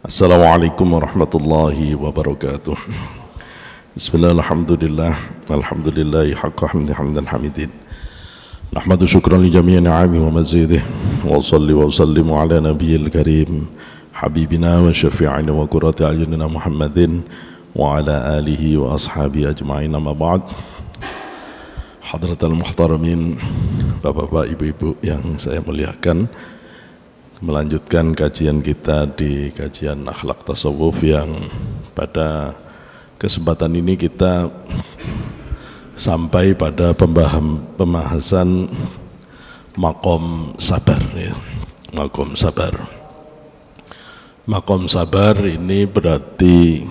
Assalamualaikum warahmatullahi wabarakatuh. Bismillah, alhamdulillah, alhamdulillahi haqqa hamdi hamdan hamidin. Nahmadu syukran li jami'i ni'ami wa mazidih. Wa salli wa sallimu ala nabiyil karim habibina wa syafi'ina wa qurrati a'yunina Muhammadin wa ala alihi wa ashabi ajma'in, amma ba'd. Hadratal muhtaramin, bapak-bapak, ibu-ibu yang saya muliakan, melanjutkan kajian kita di kajian akhlak tasawuf yang pada kesempatan ini kita sampai pada pembahasan maqam sabar ya. Maqam sabar. Maqam sabar ini berarti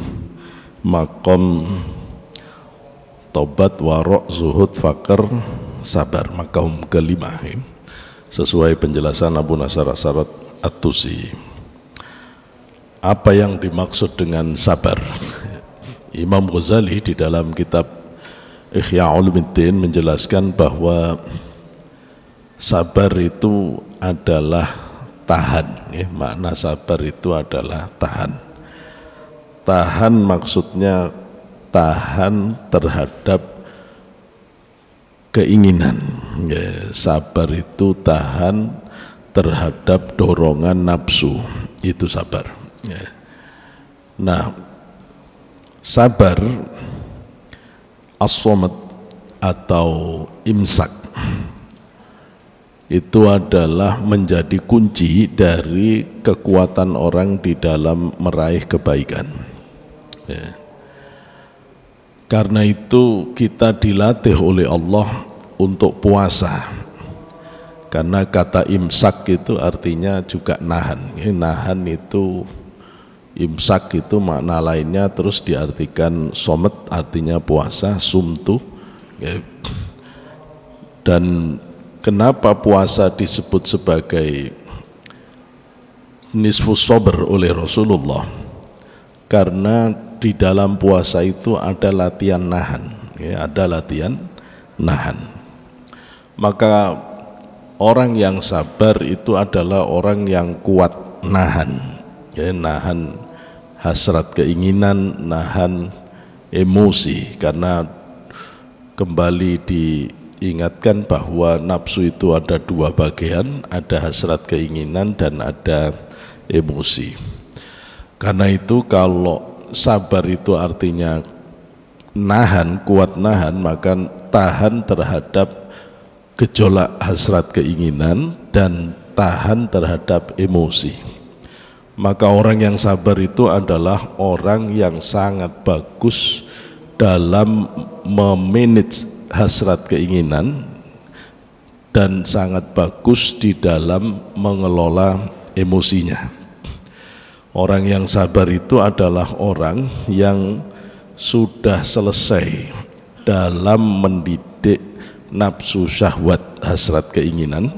maqam tobat, warok, zuhud, fakir, sabar, maqam kelima ya. Sesuai penjelasan Abu Nasr As-Sarat At-Tusi. Apa yang dimaksud dengan sabar? Imam Ghazali di dalam kitab Ihya Ulumuddin menjelaskan bahwa sabar itu adalah tahan ya. Makna sabar itu adalah tahan. Tahan maksudnya tahan terhadap keinginan ya. Sabar itu tahan terhadap dorongan nafsu, itu sabar ya. Nah, sabar as-samat atau imsak itu adalah menjadi kunci dari kekuatan orang di dalam meraih kebaikan ya. Karena itu kita dilatih oleh Allah untuk puasa. Karena kata imsak itu artinya juga nahan. Nahan itu, imsak itu makna lainnya terus diartikan somet artinya puasa, sumtu. Dan kenapa puasa disebut sebagai nisfus sabr oleh Rasulullah? Karena di dalam puasa itu ada latihan nahan ya, ada latihan nahan. Maka orang yang sabar itu adalah orang yang kuat nahan ya, nahan hasrat keinginan, nahan emosi. Karena kembali diingatkan bahwa nafsu itu ada dua bagian, ada hasrat keinginan dan ada emosi. Karena itu kalau sabar itu artinya nahan, kuat nahan, maka tahan terhadap gejolak hasrat keinginan dan tahan terhadap emosi. Maka orang yang sabar itu adalah orang yang sangat bagus dalam memanage hasrat keinginan dan sangat bagus di dalam mengelola emosinya. Orang yang sabar itu adalah orang yang sudah selesai dalam mendidik nafsu syahwat hasrat keinginan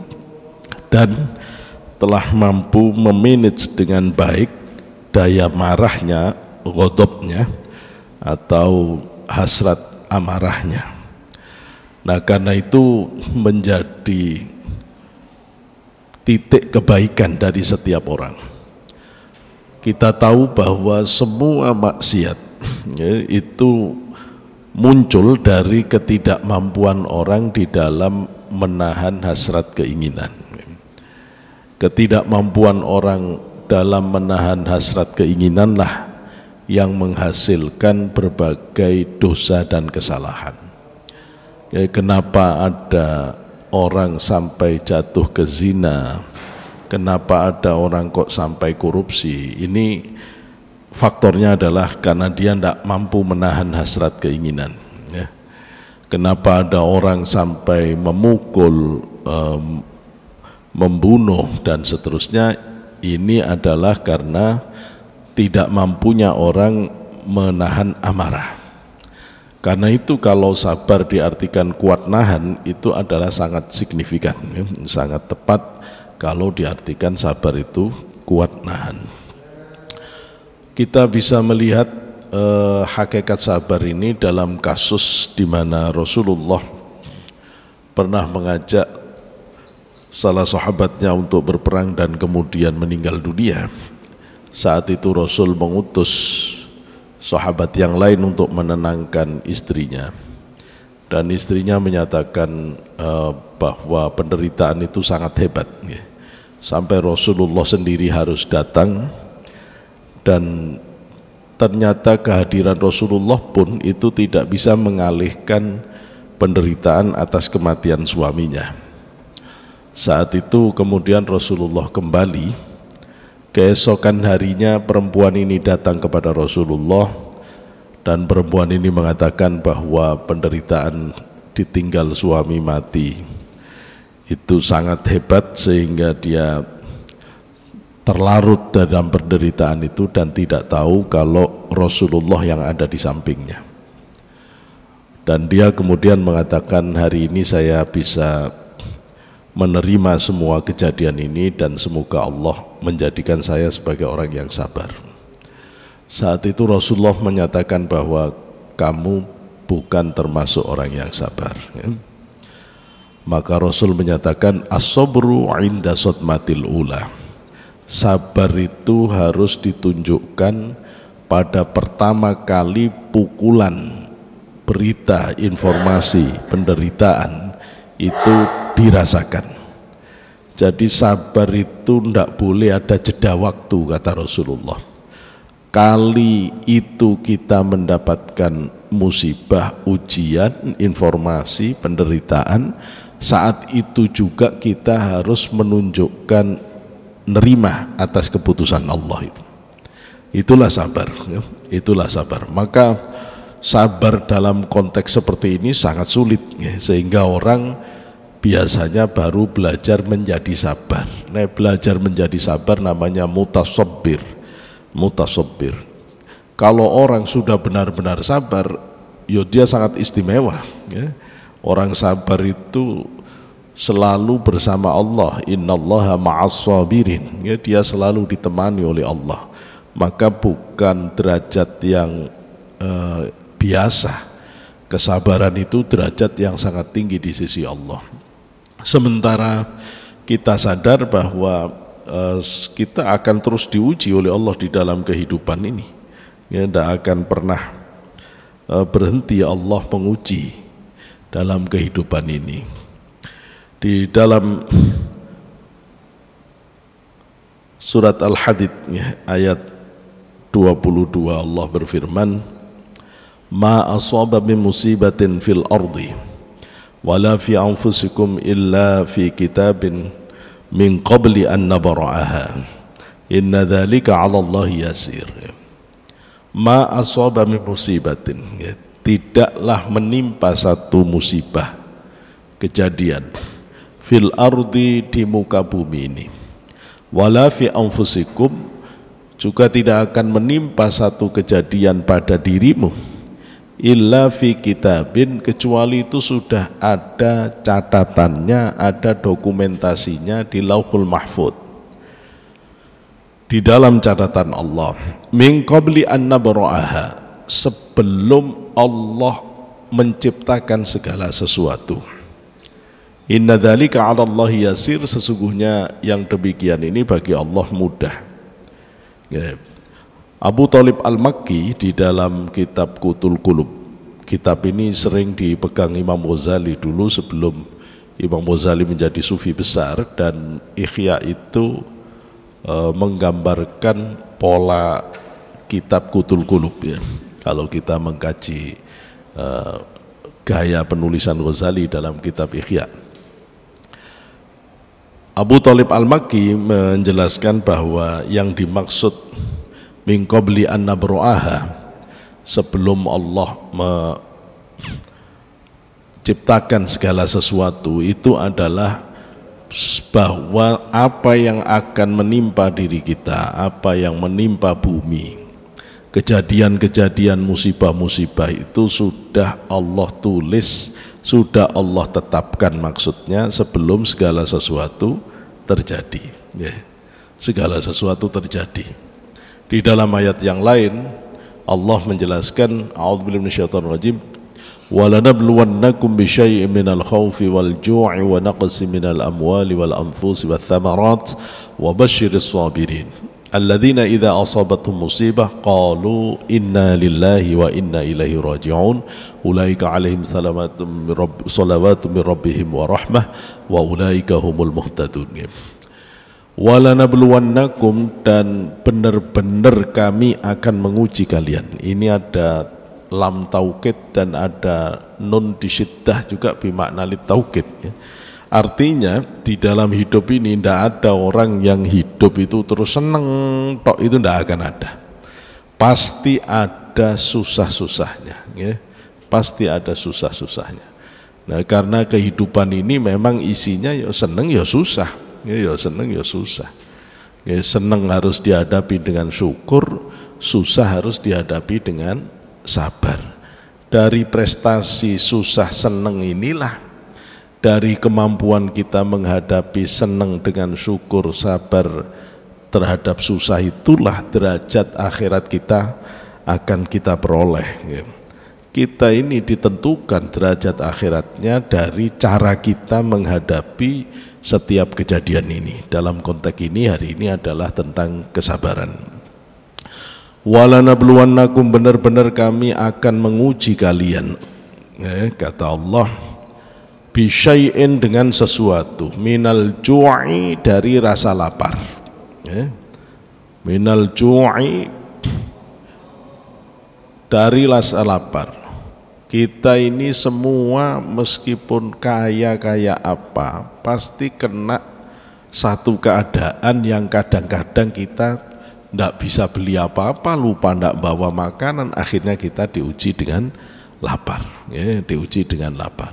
dan telah mampu memanage dengan baik daya marahnya, ghadabnya atau hasrat amarahnya. Nah, karena itu menjadi titik kebaikan dari setiap orang. Kita tahu bahwa semua maksiat ya, itu muncul dari ketidakmampuan orang di dalam menahan hasrat keinginan. Ketidakmampuan orang dalam menahan hasrat keinginanlah yang menghasilkan berbagai dosa dan kesalahan. Ya, kenapa ada orang sampai jatuh ke zina? Kenapa ada orang kok sampai korupsi? Ini faktornya adalah karena dia tidak mampu menahan hasrat keinginan ya. Kenapa ada orang sampai memukul, membunuh dan seterusnya? Ini adalah karena tidak mampunya orang menahan amarah. Karena itu kalau sabar diartikan kuat nahan, itu adalah sangat signifikan ya. Sangat tepat kalau diartikan sabar itu kuat nahan. Kita bisa melihat hakikat sabar ini dalam kasus di mana Rasulullah pernah mengajak salah sahabatnya untuk berperang dan kemudian meninggal dunia. Saat itu Rasul mengutus sahabat yang lain untuk menenangkan istrinya, dan istrinya menyatakan bahwa penderitaan itu sangat hebat, sampai Rasulullah sendiri harus datang. Dan ternyata kehadiran Rasulullah pun itu tidak bisa mengalihkan penderitaan atas kematian suaminya. Saat itu kemudian Rasulullah kembali. Keesokan harinya perempuan ini datang kepada Rasulullah, dan perempuan ini mengatakan bahwa penderitaan ditinggal suami mati itu sangat hebat, sehingga dia terlarut dalam penderitaan itu dan tidak tahu kalau Rasulullah yang ada di sampingnya. Dan dia kemudian mengatakan, hari ini saya bisa menerima semua kejadian ini dan semoga Allah menjadikan saya sebagai orang yang sabar. Saat itu Rasulullah menyatakan bahwa kamu bukan termasuk orang yang sabar. Maka Rasul menyatakan, as-sabru 'inda sodmatil ula. Sabar itu harus ditunjukkan pada pertama kali pukulan berita, informasi, penderitaan itu dirasakan. Jadi sabar itu tidak boleh ada jeda waktu, kata Rasulullah. Kali itu kita mendapatkan musibah, ujian, informasi, penderitaan, saat itu juga kita harus menunjukkan nerima atas keputusan Allah itu. Itulah sabar, itulah sabar. Maka sabar dalam konteks seperti ini sangat sulit, sehingga orang biasanya baru belajar menjadi sabar. Nah, belajar menjadi sabar namanya mutasabbir. Mutasabbir. Kalau orang sudah benar-benar sabar, ya dia sangat istimewa. Orang sabar itu selalu bersama Allah, innallaha ma'as sabirin, dia selalu ditemani oleh Allah. Maka bukan derajat yang biasa, kesabaran itu derajat yang sangat tinggi di sisi Allah. Sementara kita sadar bahwa kita akan terus diuji oleh Allah di dalam kehidupan ini, tidak akan pernah berhenti Allah menguji dalam kehidupan ini. Di dalam surat Al-Hadid ayat 22 Allah berfirman, ma asaba min musibatin fil ardi wala fi anfusikum illa fi kitabin min qabli an nabra'aha inna dzalika 'ala Allah yasir. Ma asaba min musibatin, tidaklah menimpa satu musibah, kejadian, fil ardi, di muka bumi ini, wala fi anfusikum, juga tidak akan menimpa satu kejadian pada dirimu, illa fi kitabin, kecuali itu sudah ada catatannya, ada dokumentasinya di Lauhul Mahfuz, di dalam catatan Allah, min qabli an nabra'aha, sebelum Allah menciptakan segala sesuatu. Inna dzalika 'ala Allah yasir, sesungguhnya yang demikian ini bagi Allah mudah. Abu Thalib Al-Makki di dalam kitab Qutul Qulub, kitab ini sering dipegang Imam Ghazali dulu sebelum Imam Ghazali menjadi sufi besar, dan Ihya itu menggambarkan pola kitab Qutul Qulub, ya. Kalau kita mengkaji gaya penulisan Ghazali dalam kitab Ihya, Abu Thalib Al-Makki menjelaskan bahwa yang dimaksud min qabli an nabra'aha, sebelum Allah menciptakan segala sesuatu, itu adalah bahwa apa yang akan menimpa diri kita, apa yang menimpa bumi, kejadian-kejadian, musibah-musibah itu sudah Allah tulis, sudah Allah tetapkan maksudnya sebelum segala sesuatu terjadi, ya. Segala sesuatu terjadi. Di dalam ayat yang lain Allah menjelaskan, a'udzubillahi minasyaitonir rajim, walanabluwannakum bisyai'in minal khaufi wal ju'i wa naqsin minal amwali wal anfusi wath thamarat wa basyiris sabirin alladzina idza asabatuhum musibah qalu inna lillahi wa inna ilaihi raji'un ulaika alaihim salawatun min rabbihim wa rahmah wa ulaika humul muhtadun. Walanabluwannakum, dan benar-benar kami akan menguji kalian. Ini ada lam taukid dan ada nun disyiddah juga bimakna lit taukid, ya. Artinya di dalam hidup ini tidak ada orang yang hidup itu terus seneng tok, itu tidak akan ada. Pasti ada susah-susahnya, ya. Pasti ada susah-susahnya. Nah, karena kehidupan ini memang isinya ya seneng ya susah, ya seneng ya susah. Ya, seneng harus dihadapi dengan syukur, susah harus dihadapi dengan sabar. Dari prestasi susah seneng inilah, dari kemampuan kita menghadapi senang dengan syukur, sabar terhadap susah, itulah derajat akhirat kita akan kita peroleh. Kita ini ditentukan derajat akhiratnya dari cara kita menghadapi setiap kejadian ini. Dalam konteks ini hari ini adalah tentang kesabaran. Walanabluwannakum, benar-benar kami akan menguji kalian, kata Allah, bisyai'in, dengan sesuatu, minal ju'i, dari rasa lapar, minal ju'i, dari rasa lapar. Kita ini semua meskipun kaya apa, pasti kena satu keadaan yang kadang-kadang kita tidak bisa beli apa-apa, lupa tidak bawa makanan, akhirnya kita diuji dengan lapar, diuji dengan lapar.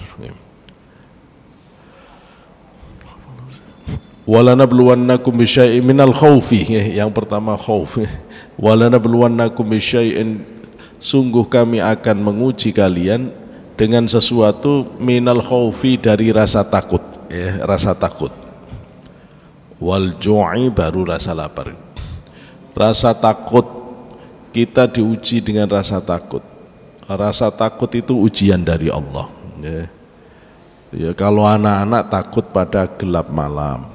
Walanabluwannakum bisyai'in minal khaufi, yang pertama khauf. Walanabluwannakum bisyai'in, sungguh kami akan menguji kalian dengan sesuatu, minal khaufi, dari rasa takut, rasa takut. Wal ju'i, baru rasa lapar. Rasa takut, kita diuji dengan rasa takut. Rasa takut itu ujian dari Allah. Ya, kalau anak-anak takut pada gelap malam,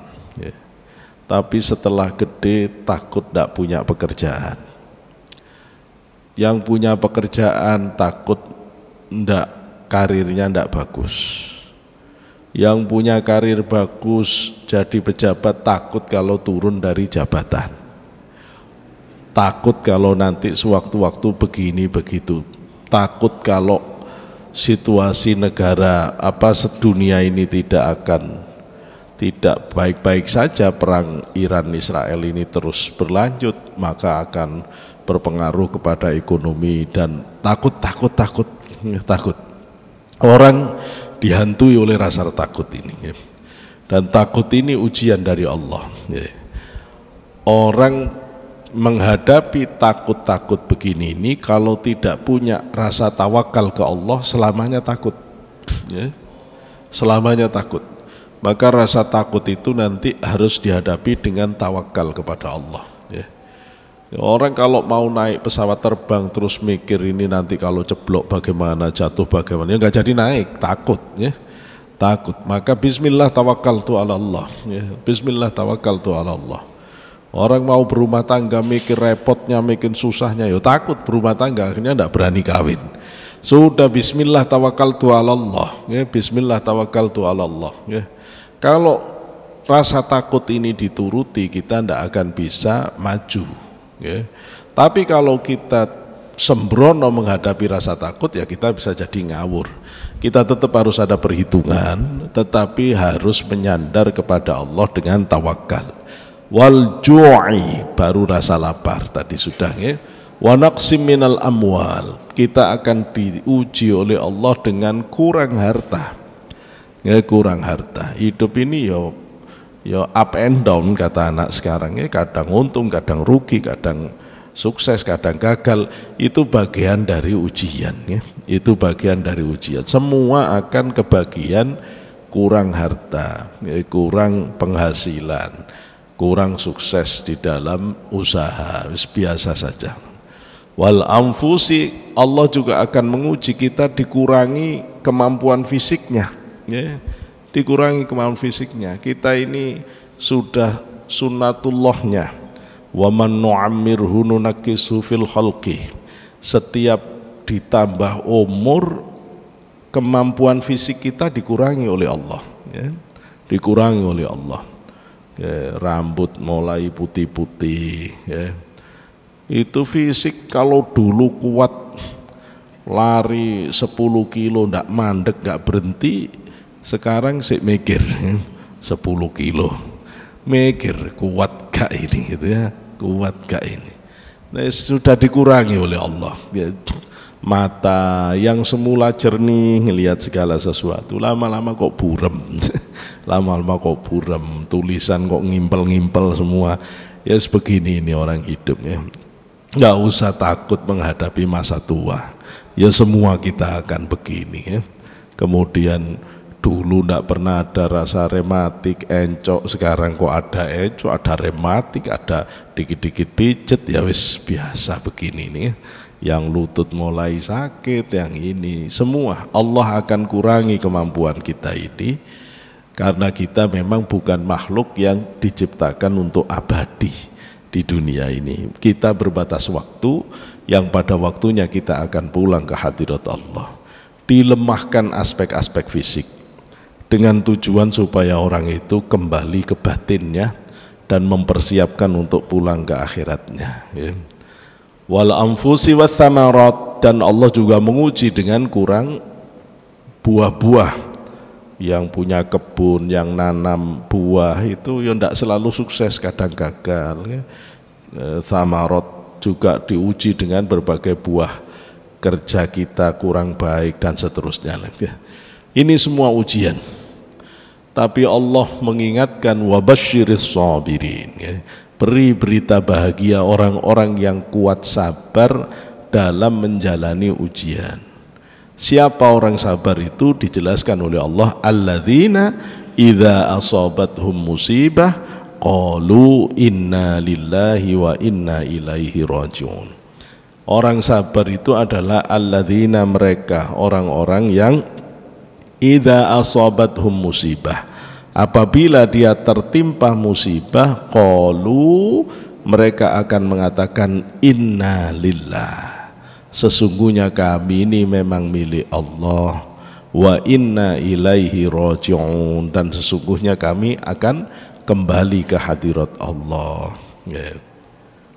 tapi setelah gede takut tidak punya pekerjaan. Yang punya pekerjaan takut karirnya tidak bagus. Yang punya karir bagus jadi pejabat takut kalau turun dari jabatan. Takut kalau nanti sewaktu-waktu begini begitu. Takut kalau situasi negara sedunia ini tidak baik-baik saja, perang Iran Israel ini terus berlanjut, maka akan berpengaruh kepada ekonomi, dan takut. Orang dihantui oleh rasa takut ini, dan takut ini ujian dari Allah. Orang menghadapi takut-takut begini ini, kalau tidak punya rasa tawakal ke Allah, selamanya takut, selamanya takut. Maka rasa takut itu nanti harus dihadapi dengan tawakal kepada Allah. Orang kalau mau naik pesawat terbang terus mikir ini nanti kalau ceblok bagaimana, jatuh bagaimana, ya nggak jadi naik, takut, takut. Maka Bismillah tawakkaltu ala Allah, Bismillah tawakkaltu ala Allah. Orang mau berumah tangga mikir repotnya, mikir susahnya, ya takut berumah tangga, akhirnya tidak berani kawin. Sudah Bismillah tawakkaltu ala Allah, Bismillah tawakkaltu ala Allah. Kalau rasa takut ini dituruti, kita tidak akan bisa maju. Tapi kalau kita sembrono menghadapi rasa takut, ya kita bisa jadi ngawur. Kita tetap harus ada perhitungan, tetapi harus menyandar kepada Allah dengan tawakal. Wal ju'i, baru rasa lapar tadi sudah. Wa naqsim minal amwal, kita akan diuji oleh Allah dengan kurang harta. Kurang harta. Hidup ini yo up and down, kata anak sekarang, kadang untung, kadang rugi, kadang sukses, kadang gagal. Itu bagian dari ujian, itu bagian dari ujian. Semua akan kebagian kurang harta, kurang penghasilan, kurang sukses di dalam usaha, biasa saja. Wal anfusi, Allah juga akan menguji kita, dikurangi kemampuan fisiknya, dikurangi kemampuan fisiknya. Kita ini sudah sunnatullahnya, wa man nu'ammirhu nunakkisu fil khalqi. Setiap ditambah umur, kemampuan fisik kita dikurangi oleh Allah, ya. Dikurangi oleh Allah, ya, rambut mulai putih-putih, ya. Itu fisik kalau dulu kuat, lari 10 kilo ndak mandek, nggak berhenti. Sekarang sih mikir, ya, 10 kilo mikir kuat gak ini, gitu ya, kuat gak ini. Nah, sudah dikurangi oleh Allah, ya. Mata yang semula jernih ngelihat segala sesuatu, lama-lama kok buram. Lama-lama kok buram, tulisan kok ngimpel-ngimpel semua. Ya sebegini ini orang hidup, ya. Nggak usah takut menghadapi masa tua, ya semua kita akan begini, ya. Kemudian dulu nggak pernah ada rasa rematik, encok, sekarang kok ada encok, ada rematik, ada dikit-dikit pijet, ya wis biasa begini nih. Yang lutut mulai sakit, yang ini, semua Allah akan kurangi kemampuan kita ini, karena kita memang bukan makhluk yang diciptakan untuk abadi di dunia ini. Kita berbatas waktu, yang pada waktunya kita akan pulang ke hadirat Allah. Dilemahkan aspek-aspek fisik dengan tujuan supaya orang itu kembali ke batinnya dan mempersiapkan untuk pulang ke akhiratnya, ya. Wal anfusi wath thamarat, dan Allah juga menguji dengan kurang buah-buah. Yang punya kebun, yang nanam buah itu ya tidak selalu sukses, kadang gagal, ya. Thamarat juga diuji dengan berbagai buah kerja kita kurang baik dan seterusnya, ya. Ini semua ujian. Tapi Allah mengingatkan wabasyiris sabirin, ya. Beri berita bahagia orang-orang yang kuat sabar dalam menjalani ujian. Siapa orang sabar itu dijelaskan oleh Allah, alladzina idza asabathum musibah qalu inna lillahi wa inna ilaihi rajiun. Orang sabar itu adalah alladzina, mereka orang-orang yang idza asabathum musibah, apabila dia tertimpa musibah, qalu, mereka akan mengatakan inna lillah, sesungguhnya kami ini memang milik Allah, wa inna ilaihi raji'un, dan sesungguhnya kami akan kembali ke hadirat Allah, ya.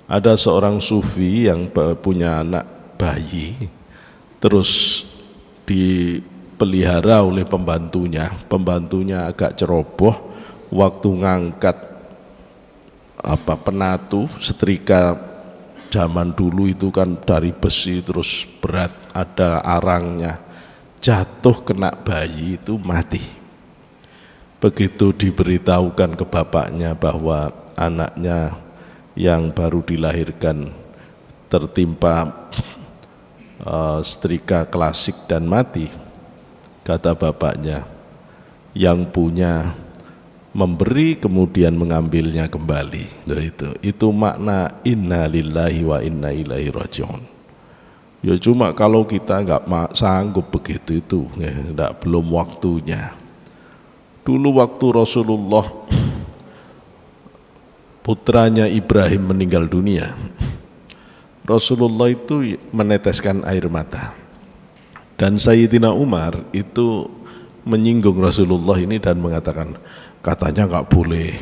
Ada seorang sufi yang punya anak bayi, terus dipelihara oleh pembantunya agak ceroboh. Waktu ngangkat penatu setrika zaman dulu itu kan dari besi, terus berat, ada arangnya, jatuh kena bayi itu mati. Begitu diberitahukan ke bapaknya bahwa anaknya yang baru dilahirkan tertimpa setrika klasik dan mati, kata bapaknya, yang punya memberi kemudian mengambilnya kembali. Loh, itu makna inna lillahi wa inna ilaihi raji'un. Ya cuma kalau kita nggak sanggup begitu itu, ya, belum waktunya. Dulu waktu Rasulullah putranya Ibrahim meninggal dunia, Rasulullah itu meneteskan air mata. Dan Sayyidina Umar itu menyinggung Rasulullah ini dan mengatakan, katanya nggak boleh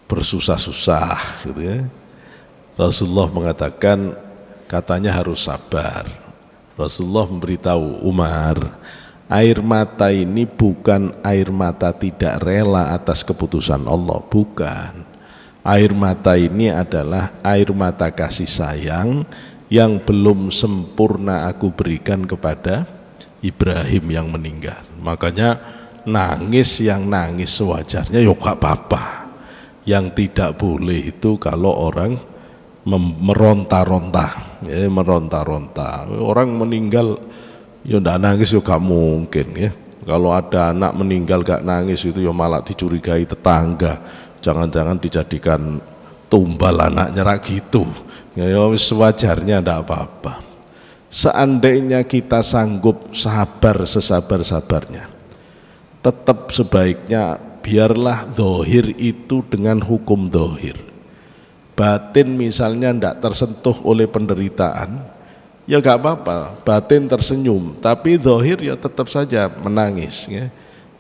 bersusah-susah, gitu ya. Rasulullah mengatakan katanya harus sabar. Rasulullah memberitahu Umar, air mata ini bukan air mata tidak rela atas keputusan Allah, bukan. Air mata ini adalah air mata kasih sayang yang belum sempurna aku berikan kepada Ibrahim yang meninggal. Makanya nangis, yang nangis sewajarnya, ya gak apa-apa. Yang tidak boleh itu kalau orang meronta-ronta, ya, meronta-ronta. Orang meninggal ya ndak nangis ya gak mungkin, ya. Kalau ada anak meninggal gak nangis itu ya malah dicurigai tetangga, jangan-jangan dijadikan tumbal anaknya gitu. Ya sewajarnya ndak apa-apa. Seandainya kita sanggup sabar sesabar-sabarnya, tetap sebaiknya biarlah zahir itu dengan hukum zahir. batin misalnya tidak tersentuh oleh penderitaan, ya gak apa-apa, batin tersenyum, tapi zahir ya tetap saja menangis ya.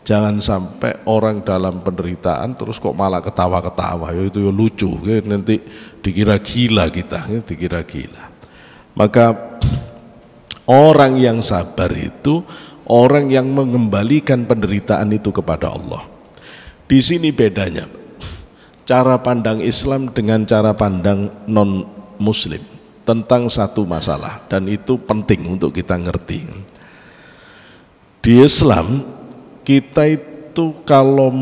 Jangan sampai orang dalam penderitaan terus kok malah ketawa-ketawa, ya itu ya lucu ya, nanti dikira gila kita ya, dikira gila. Maka orang yang sabar itu orang yang mengembalikan penderitaan itu kepada Allah. Di sini bedanya cara pandang Islam dengan cara pandang non-Muslim tentang satu masalah, dan itu penting untuk kita ngerti. Di Islam kita itu kalau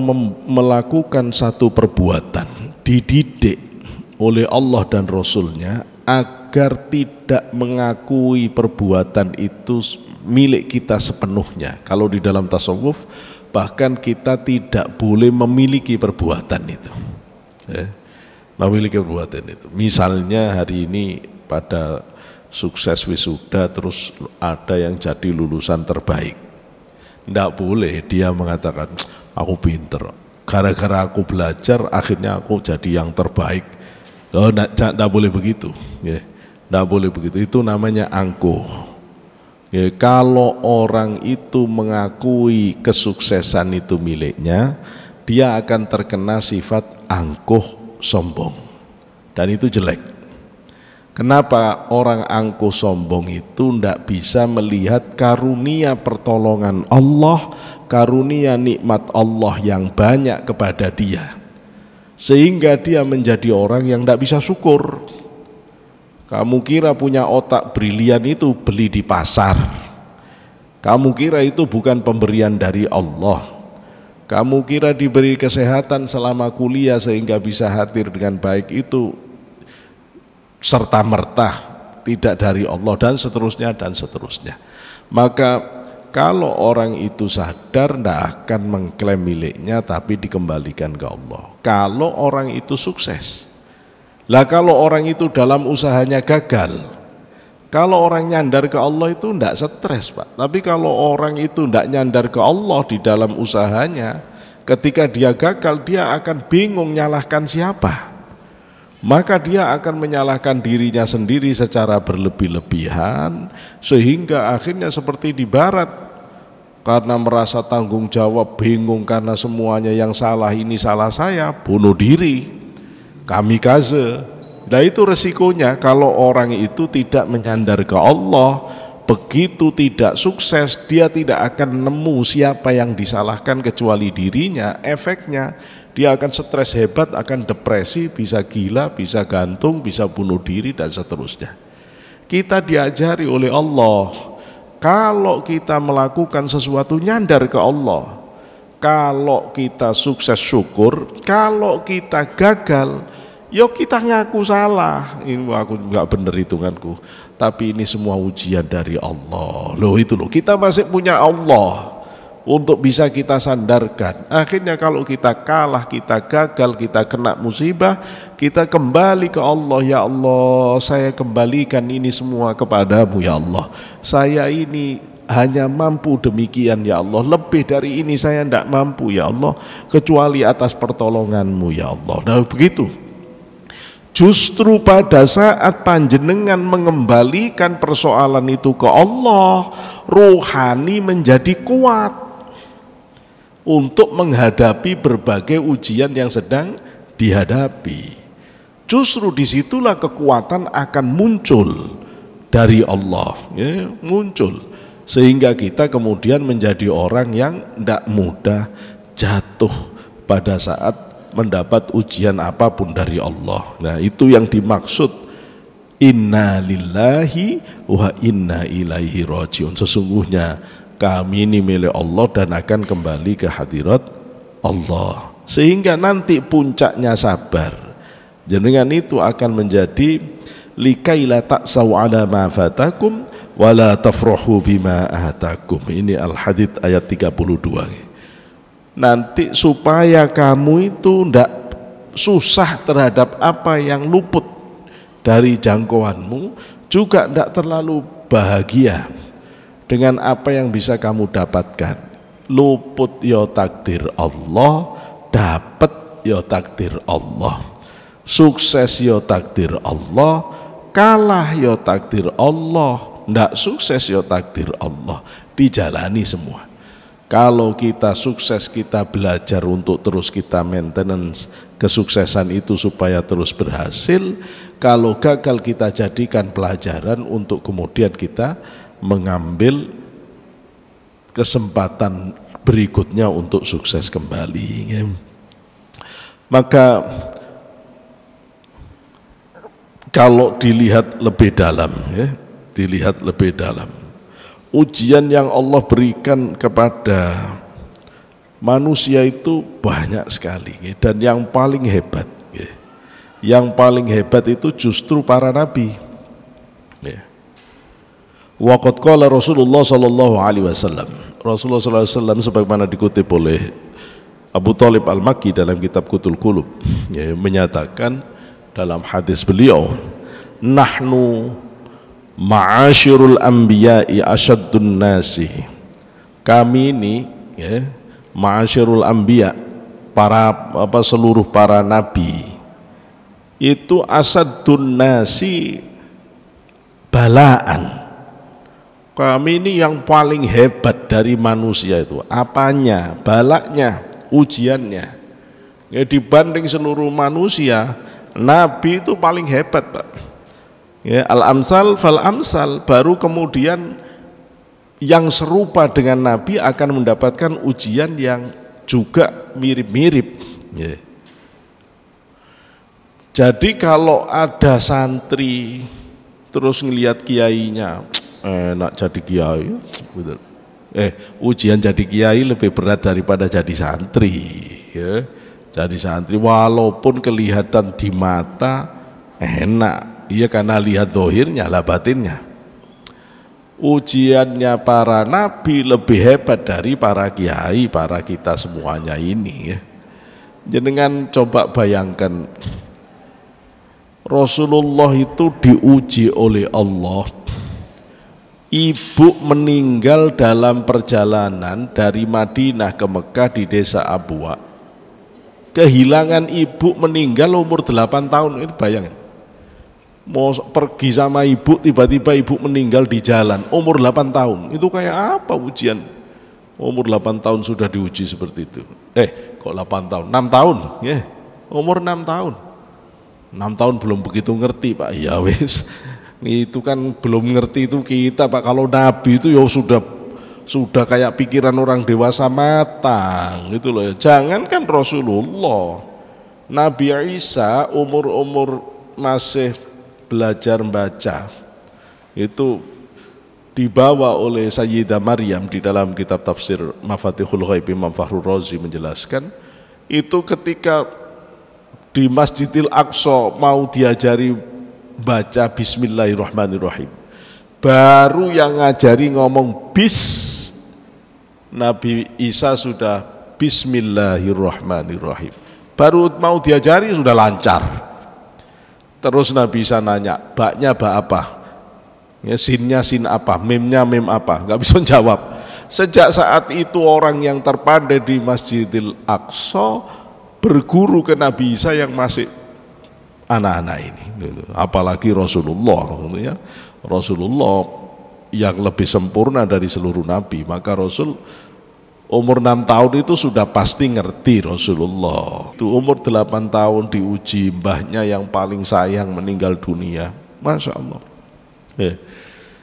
melakukan satu perbuatan dididik oleh Allah dan Rasulnya agar tidak mengakui perbuatan itu milik kita sepenuhnya. Kalau di dalam tasawuf bahkan kita tidak boleh memiliki perbuatan itu ya, memiliki perbuatan itu. Misalnya hari ini pada sukses wisuda terus ada yang jadi lulusan terbaik, tidak boleh dia mengatakan aku pinter, gara-gara aku belajar akhirnya aku jadi yang terbaik. Oh, tidak boleh begitu ya, tidak boleh begitu, itu namanya angkuh ya. Kalau orang itu mengakui kesuksesan itu miliknya, dia akan terkena sifat angkuh sombong, dan itu jelek. Kenapa orang angkuh sombong itu tidak bisa melihat karunia pertolongan Allah, karunia nikmat Allah yang banyak kepada dia, sehingga dia menjadi orang yang tidak bisa syukur. Kamu kira punya otak brilian itu beli di pasar, kamu kira itu bukan pemberian dari Allah, kamu kira diberi kesehatan selama kuliah sehingga bisa hadir dengan baik itu serta-merta tidak dari Allah, dan seterusnya dan seterusnya. Maka kalau orang itu sadar, tidak akan mengklaim miliknya tapi dikembalikan ke Allah. Kalau orang itu sukses, lah kalau orang itu dalam usahanya gagal, kalau orang nyandar ke Allah itu tidak stres Pak. Tapi kalau orang itu tidak nyandar ke Allah di dalam usahanya, ketika dia gagal dia akan bingung nyalahkan siapa. Maka dia akan menyalahkan dirinya sendiri secara berlebih-lebihan, sehingga akhirnya seperti di barat, karena merasa tanggung jawab, bingung karena semuanya yang salah ini salah saya, bunuh diri, kamikaze. Nah itu resikonya kalau orang itu tidak menyandar ke Allah. Begitu tidak sukses, dia tidak akan nemu siapa yang disalahkan kecuali dirinya. Efeknya dia akan stres hebat, akan depresi, bisa gila, bisa gantung, bisa bunuh diri dan seterusnya. Kita diajari oleh Allah, kalau kita melakukan sesuatu nyandar ke Allah, kalau kita sukses syukur, kalau kita gagal, yuk kita ngaku salah, ini aku nggak bener hitunganku, tapi ini semua ujian dari Allah. Loh itu loh, kita masih punya Allah untuk bisa kita sandarkan. Akhirnya kalau kita kalah, kita gagal, kita kena musibah, kita kembali ke Allah. Ya Allah, saya kembalikan ini semua kepadamu ya Allah. Saya ini hanya mampu demikian ya Allah, lebih dari ini saya tidak mampu ya Allah, kecuali atas pertolonganmu ya Allah. Nah begitu. Justru pada saat panjenengan mengembalikan persoalan itu ke Allah, rohani menjadi kuat untuk menghadapi berbagai ujian yang sedang dihadapi. Justru disitulah kekuatan akan muncul dari Allah ya, muncul, sehingga kita kemudian menjadi orang yang tidak mudah jatuh pada saat mendapat ujian apapun dari Allah. Nah itu yang dimaksud inna lillahi wa inna ilaihi rajiun. Sesungguhnya kami ini milik Allah dan akan kembali ke hadirat Allah. Sehingga nanti puncaknya sabar. Jenengan itu akan menjadi likaila ta'saw ala ma fatakum wala tafrahu bima atakum. Ini Al-Hadid ayat 32. Nanti supaya kamu itu tidak susah terhadap apa yang luput dari jangkauanmu, juga tidak terlalu bahagia dengan apa yang bisa kamu dapatkan. Luput ya takdir Allah, dapat ya takdir Allah. Sukses yo takdir Allah, kalah yo takdir Allah, ndak sukses yo takdir Allah, dijalani semua. Kalau kita sukses, kita belajar untuk terus kita maintenance kesuksesan itu supaya terus berhasil. Kalau gagal, kita jadikan pelajaran untuk kemudian kita mengambil kesempatan berikutnya untuk sukses kembali. Maka kalau dilihat lebih dalam, dilihat lebih dalam, ujian yang Allah berikan kepada manusia itu banyak sekali, dan yang paling hebat, itu justru para nabi. Waqad qala Rasulullah sallallahu alaihi wasallam, Rasulullah sallallahu alaihi wasallam sebagaimana dikutip oleh Abu Thalib Al-Makki dalam kitab Qutul Qulub, menyatakan dalam hadis beliau, nahnu ma'asyirul anbiya'i asyaddun nasi, kami ini ma'asyirul anbiya, seluruh para nabi itu asyaddun nasi balaan, kami ini yang paling hebat dari manusia. Itu apanya? Balaknya, ujiannya. Dibanding seluruh manusia, nabi itu paling hebat, Pak. Al-amsal fal amsal, baru kemudian yang serupa dengan nabi akan mendapatkan ujian yang juga mirip-mirip. Jadi kalau ada santri terus ngelihat kiainya enak jadi kiai, ujian jadi kiai lebih berat daripada jadi santri. Jadi santri walaupun kelihatan di mata enak, karena lihat zahirnya lah batinnya. Ujiannya para nabi lebih hebat dari para kiai, para kita semuanya ini. Jenengan coba bayangkan, Rasulullah itu diuji oleh Allah. Ibu meninggal dalam perjalanan dari Madinah ke Mekah di desa Abwa. Kehilangan ibu, meninggal umur 8 tahun, itu bayangin. Mau pergi sama ibu, tiba-tiba ibu meninggal di jalan, umur 8 tahun. Itu kayak apa ujian? Umur 8 tahun sudah diuji seperti itu. Kok 8 tahun? 6 tahun, umur 6 tahun. 6 tahun belum begitu ngerti, Pak. Ya wis. Itu kan belum ngerti itu kita, Pak. Kalau nabi itu ya sudah kayak pikiran orang dewasa matang gitu loh. Jangankan Rasulullah, Nabi Isa umur masih belajar membaca itu dibawa oleh Sayyidah Maryam. Di dalam kitab tafsir Mafatihul Ghaib Imam Fakhrul Razi menjelaskan, itu ketika di Masjidil Aqsa mau diajari baca Bismillahirrahmanirrahim, baru yang ngajari ngomong bis, Nabi Isa sudah Bismillahirrahmanirrahim, baru mau diajari sudah lancar. Terus Nabi Isa nanya, baknya bak apa, sinnya sin apa, memnya mem apa, nggak bisa jawab. Sejak saat itu orang yang terpandai di Masjidil Aqsa berguru ke Nabi Isa yang masih anak-anak ini, apalagi Rasulullah, Rasulullah yang lebih sempurna dari seluruh nabi. Maka Rasul umur 6 tahun itu sudah pasti ngerti Rasulullah. Itu umur 8 tahun diuji, mbahnya yang paling sayang meninggal dunia. Masya Allah.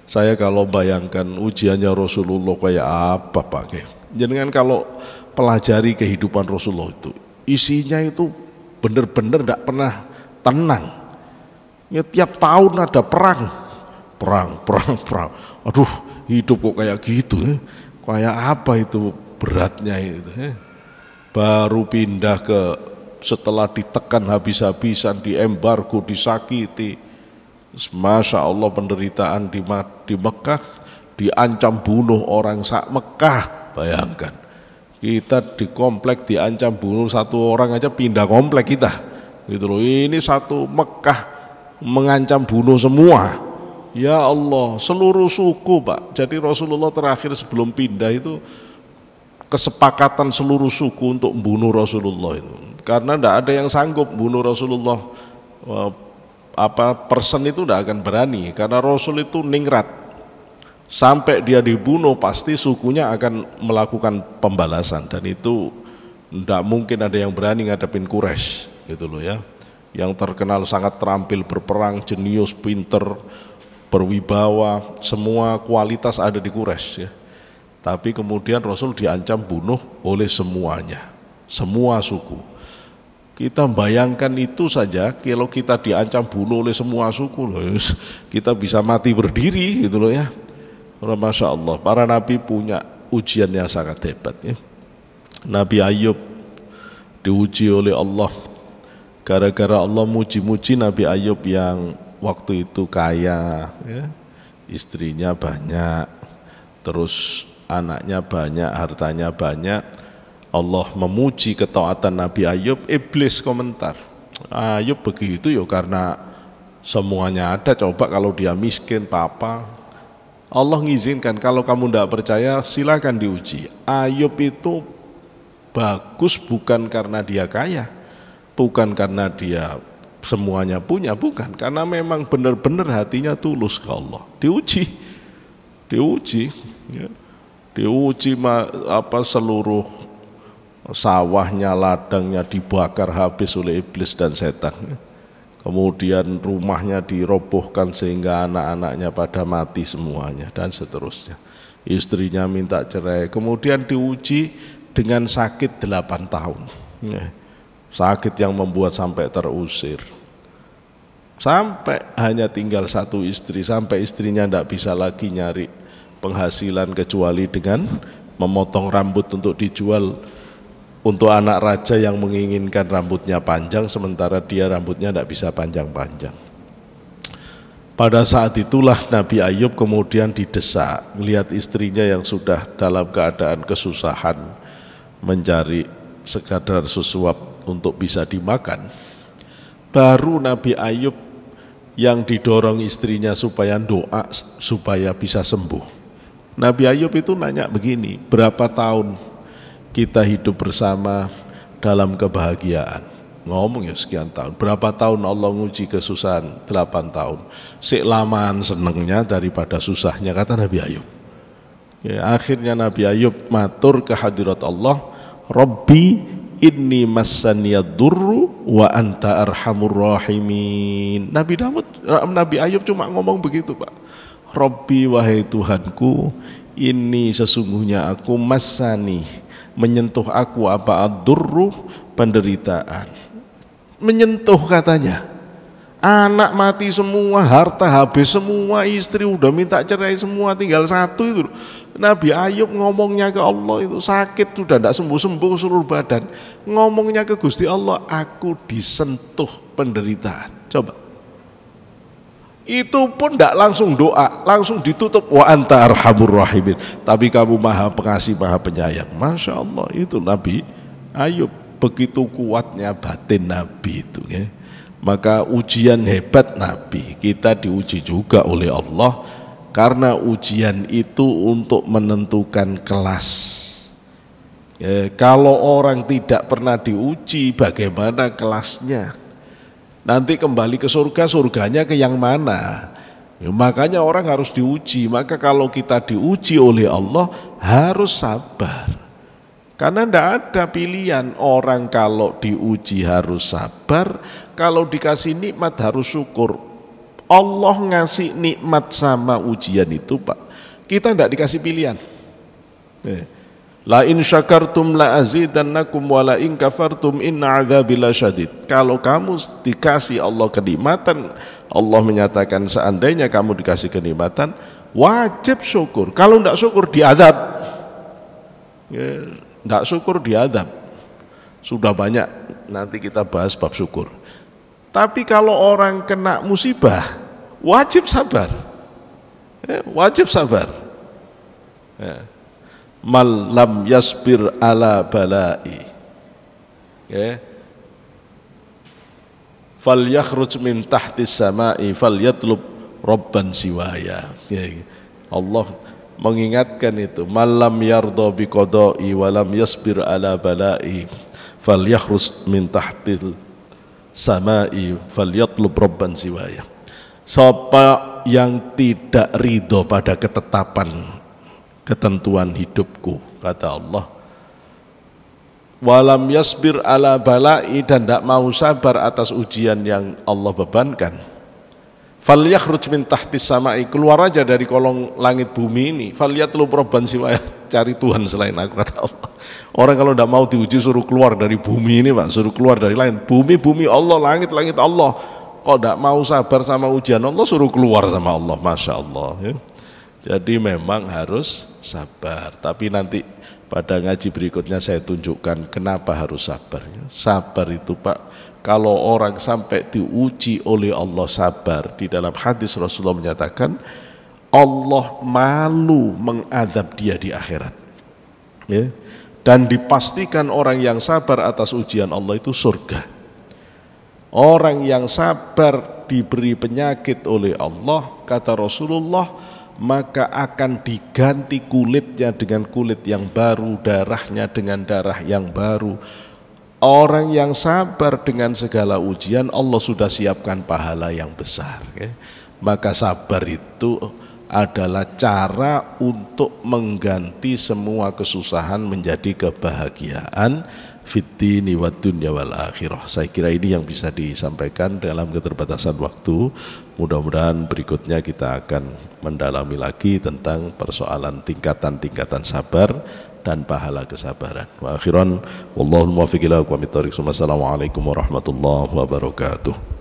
Saya kalau bayangkan ujiannya Rasulullah kayak apa, Pak. Jangan kalau pelajari kehidupan Rasulullah itu, isinya itu benar-benar tidak pernah tenang. Tiap tahun ada perang. Aduh, hidup kok kayak gitu. Kayak apa itu beratnya itu. Baru pindah ke, setelah ditekan habis-habisan, diembargo, disakiti. Masya Allah, penderitaan di Mekah, diancam bunuh orang sak Mekah. Bayangkan, kita di komplek diancam bunuh satu orang aja pindah komplek kita. Gitu loh. Ini satu Mekah mengancam bunuh semua. Ya Allah, seluruh suku, Pak. Jadi Rasulullah terakhir sebelum pindah itu kesepakatan seluruh suku untuk membunuh Rasulullah itu. Karena tidak ada yang sanggup bunuh Rasulullah person itu tidak akan berani, karena Rasul itu ningrat. Sampai dia dibunuh pasti sukunya akan melakukan pembalasan, dan itu tidak mungkin ada yang berani ngadepin Quraisy gitu loh ya. Yang terkenal sangat terampil berperang, jenius, pinter, berwibawa, semua kualitas ada di Quraisy ya. Tapi kemudian Rasul diancam bunuh oleh semuanya, semua suku. Kita bayangkan itu saja, kalau kita diancam bunuh oleh semua suku loh, kita bisa mati berdiri gitu loh ya. Masya Allah, para nabi punya ujian yang sangat hebat ya. Nabi Ayub diuji oleh Allah, gara-gara Allah muji-muji Nabi Ayub yang waktu itu kaya ya, istrinya banyak, terus anaknya banyak, hartanya banyak. Allah memuji ketaatan Nabi Ayub, iblis komentar, Ayub begitu ya karena semuanya ada, coba kalau dia miskin papa. Allah ngizinkan, kalau kamu tidak percaya silakan diuji. Ayub itu bagus bukan karena dia kaya, bukan karena dia semuanya punya, bukan, karena memang benar-benar hatinya tulus ke Allah. Diuji ya. Diuji seluruh sawahnya, ladangnya dibakar habis oleh iblis dan setan. Kemudian rumahnya dirobohkan sehingga anak-anaknya pada mati semuanya, dan seterusnya. Istrinya minta cerai, kemudian diuji dengan sakit 8 tahun. Sakit yang membuat sampai terusir. Sampai hanya tinggal 1 istri, sampai istrinya tidak bisa lagi nyari penghasilan kecuali dengan memotong rambut untuk dijual untuk anak raja yang menginginkan rambutnya panjang, sementara dia rambutnya tidak bisa panjang-panjang. Pada saat itulah Nabi Ayub kemudian didesak, melihat istrinya yang sudah dalam keadaan kesusahan mencari sekadar sesuap untuk bisa dimakan. Baru Nabi Ayub yang didorong istrinya supaya doa supaya bisa sembuh. Nabi Ayub itu nanya begini, berapa tahun kita hidup bersama dalam kebahagiaan? Ngomong ya sekian tahun. Berapa tahun Allah nguji kesusahan? 8 tahun. Sik lamaan senengnya daripada susahnya, kata Nabi Ayub. Ya, akhirnya Nabi Ayub matur ke hadirat Allah, Rabbi inni massaniyadurru wa anta arhamur rahimin. Nabi Ayub cuma ngomong begitu, Pak. Rabbi, wahai Tuhanku, ini sesungguhnya aku massani, menyentuh aku apa ad-durru, penderitaan. Menyentuh katanya. Anak mati semua, harta habis semua, istri udah minta cerai semua, tinggal 1 itu. Nabi Ayub ngomongnya ke Allah itu sakit sudah tidak sembuh-sembuh seluruh badan. Ngomongnya ke Gusti Allah, aku disentuh penderitaan. Coba. Itu pun tidak langsung doa, langsung ditutup wa anta arhamur rahimin. Tapi kamu maha pengasih, maha penyayang. Masya Allah, itu Nabi Ayub. Begitu kuatnya batin Nabi itu ya. Maka ujian hebat Nabi, kita diuji juga oleh Allah, karena ujian itu untuk menentukan kelas. Ya, kalau orang tidak pernah diuji, bagaimana kelasnya? Nanti kembali ke surga, surganya ke yang mana? Ya, makanya orang harus diuji. Maka kalau kita diuji oleh Allah harus sabar. Karena tidak ada pilihan, orang kalau diuji harus sabar, kalau dikasih nikmat harus syukur. Allah ngasih nikmat sama ujian itu, Pak, kita tidak dikasih pilihan. La in syakartum la azidannakum wa la in kafartum inna adzabi lasyadid. Kalau kamu dikasih Allah kenikmatan, Allah menyatakan seandainya kamu dikasih kenikmatan, wajib syukur. Kalau tidak syukur diazab. Tidak syukur diazab. Sudah banyak nanti kita bahas bab syukur. Tapi kalau orang kena musibah, wajib sabar. Wajib sabar. Mal lam yasbir ala balai, fal yakhruj min tahtis samai fal yatlub rabban siwaya. Allah mengingatkan itu, malam yarda bi qada'i wa lam yasbir ala bala'i fal yakhruj min tahtil samai falyatlub rabban siwaya. Sapa yang tidak ridho pada ketetapan ketentuan hidupku, kata Allah, walam yasbir ala balai, dan tidak mau sabar atas ujian yang Allah bebankan, falyakhruj min tahtis samai, keluar aja dari kolong langit bumi ini, falyatlub rabban siwaya, cari Tuhan selain aku, kata Allah. Orang kalau tidak mau diuji suruh keluar dari bumi ini Pak, suruh keluar dari langit, bumi Allah, langit Allah. Kok tidak mau sabar sama ujian Allah, suruh keluar sama Allah. Masya Allah ya. Jadi memang harus sabar. Tapi nanti pada ngaji berikutnya saya tunjukkan kenapa harus sabar. Sabar itu Pak, kalau orang sampai diuji oleh Allah sabar, di dalam hadis Rasulullah menyatakan Allah malu mengadab dia di akhirat ya. Dan dipastikan orang yang sabar atas ujian Allah itu surga. Orang yang sabar diberi penyakit oleh Allah, kata Rasulullah, maka akan diganti kulitnya dengan kulit yang baru, darahnya dengan darah yang baru. Orang yang sabar dengan segala ujian, Allah sudah siapkan pahala yang besar ya. Maka sabar itu adalah cara untuk mengganti semua kesusahan menjadi kebahagiaan fiddini wa dunya wal akhirah. Saya kira ini yang bisa disampaikan dalam keterbatasan waktu. Mudah-mudahan berikutnya kita akan mendalami lagi tentang persoalan tingkatan-tingkatan sabar dan pahala kesabaran. Wa akhiran wallahu muwaffiq ila aqwamit thoriq. Wassalamualaikum warahmatullahi wabarakatuh.